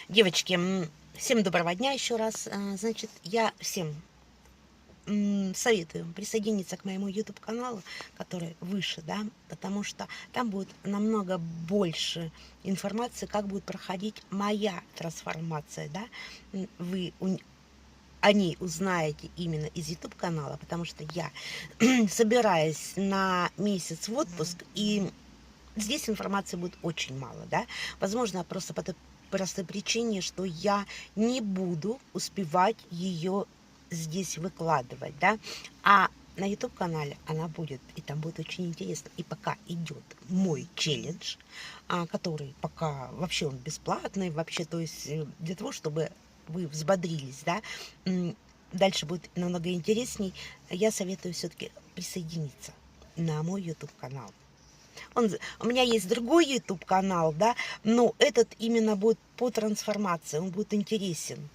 Девочки, всем доброго дня еще раз. Значит, я всем советую присоединиться к моему YouTube-каналу, который выше, да, потому что там будет намного больше информации, как будет проходить моя трансформация, да. Вы о ней узнаете именно из YouTube-канала, потому что я собираюсь на месяц в отпуск, и здесь информации будет очень мало, да. Возможно, просто по той простой причине, что я не буду успевать ее здесь выкладывать, да. А на YouTube-канале она будет, и там будет очень интересно. И пока идет мой челлендж, который пока вообще он бесплатный, вообще, то есть для того, чтобы вы взбодрились, да, дальше будет намного интересней, я советую все-таки присоединиться на мой YouTube-канал. У меня есть другой YouTube канал, да, но этот именно будет по трансформации, он будет интересен.